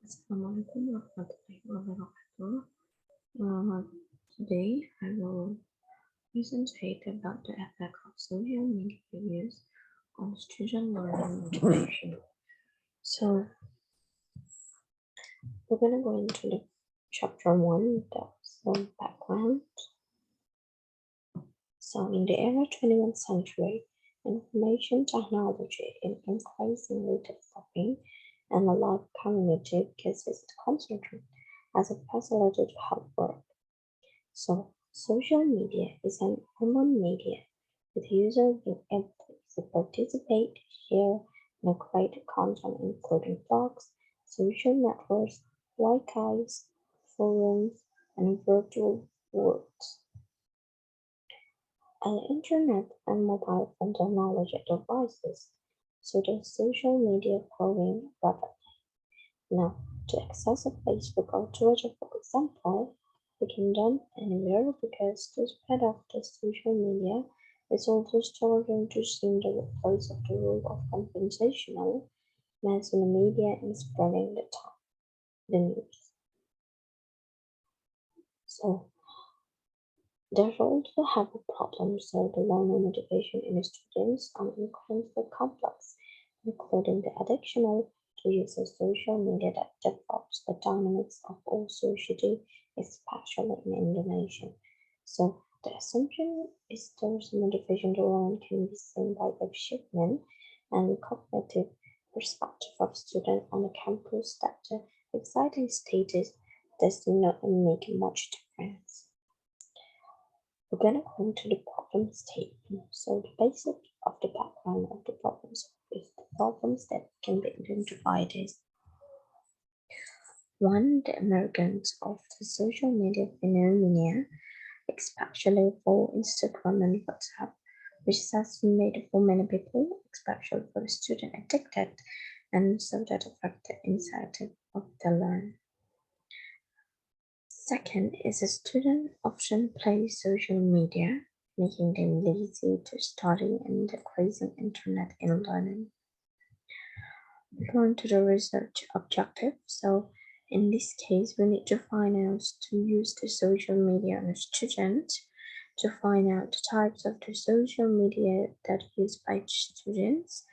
Assalamualaikum warahmatullahi wabarakatuh. Uh, Today I will present about the effect of social media use on student learning motivation. So we're gonna go into the chapter one, that's the background. So in the early 21st century, information technology is increasingly developing and a large community uses it constantly as a facilitator to help work. So, social media is an online media with users being able to participate, share, and create content including blogs, social networks, wikis, forums, and virtual worlds. And internet and mobile phone technology devices, so the social media growing rapidly. Now, to access a Facebook or Twitter, for example, we can done anywhere because the spread of the social media is also starting to seem the replace of the role of conversational mass media in spreading the news. So there's also have a problem, so the learning motivation in students are incredibly complex, including the addiction to use of social media that develops the dynamics of all society, especially in Indonesia. So the assumption is there's motivation to learn can be seen by the achievement and cognitive perspective of students on the campus that the exciting status does not make much difference. We're going to go into the problem statement. So the basic of the background of the problems is the problems that can be identified is one, the emergence of the social media phenomena, especially for Instagram and WhatsApp, which has made for many people, especially for the student addicted, and so that affect the insight of the learn. Second is a student often play social media, making them lazy to study and decreasing internet in learning. Going to the research objective. So in this case, we need to find out to use the social media on a student to find out the types of the social media that used by students,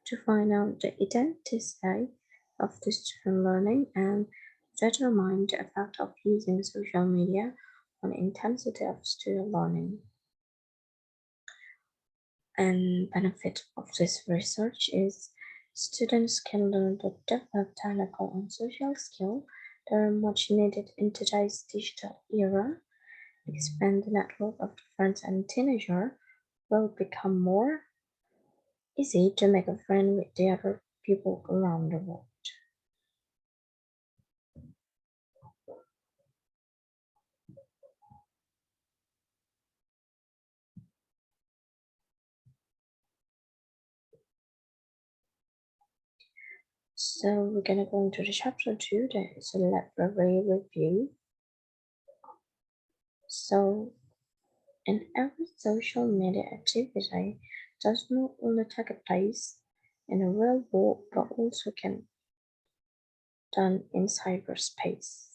to find out the identity of the student learning and determine the effect of using social media on intensity of student learning. And benefit of this research is students can learn to develop technical and social skills that are much needed in today's digital era, expand the network of friends and teenagers will become more easy to make a friend with the other people around the world. So we're gonna go into the chapter 2, that is a library review. So in every social media activity does not only take place in the real world but also can done in cyberspace.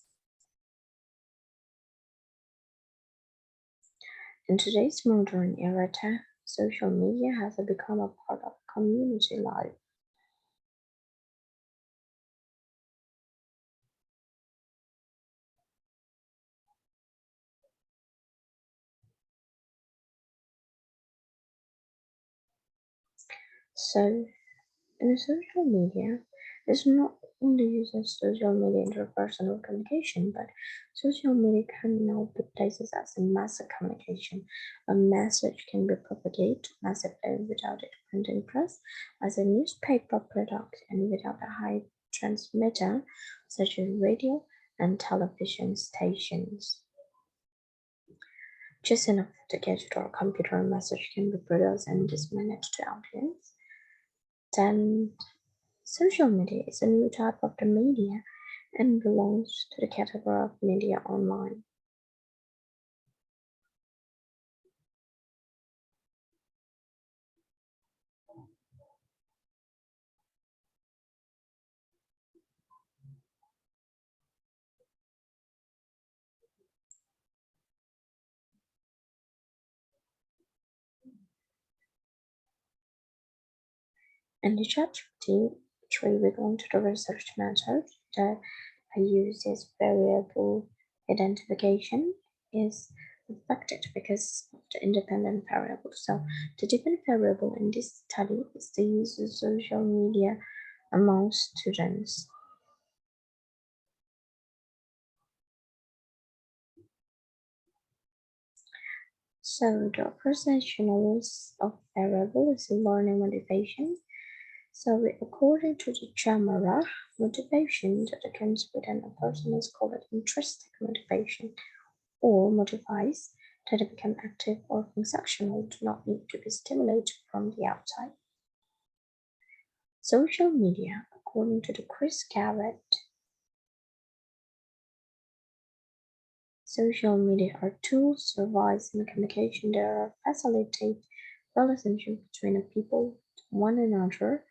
In today's modern era, social media has become a part of community life. So in social media, it's not only used as social media interpersonal communication, but social media can now be placed as a mass communication. A message can be propagated massively without it printing press as a newspaper product and without a high transmitter such as radio and television stations. Just enough to gadget or computer message can be produced and disseminated to audience. Then social media is a new type of the media and belongs to the category of media online. And the ChatGPT, which we belong to the research method that I use as variable identification, is affected because of the independent variable. So the dependent variable in this study is the use of social media among students. So the perceptions of variable is learning motivation. So according to the genre, motivation that occurs within a person is called intrinsic motivation, or motivies that become active or functional do not need to be stimulated from the outside. Social media, according to the Chris Garrett, social media are tools for advice and communication that facilitate relationship between a people, one another,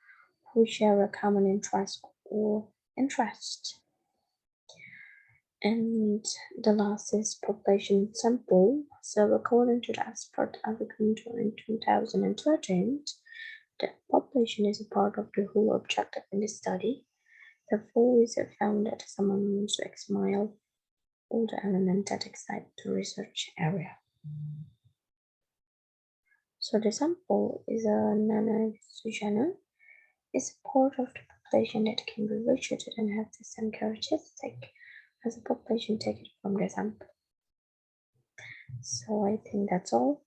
who share a common interest or interest. And the last is population sample. So according to the expert agriculture in 2013, the population is a part of the whole objective in the study. Therefore, we have found that someone to examine all the elements that excite the research area. So the sample is a non-isogenic, is a part of the population that can be reached and have the same characteristic as a population taken from the sample. So I think that's all.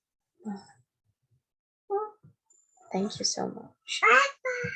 Uh, Thank you so much.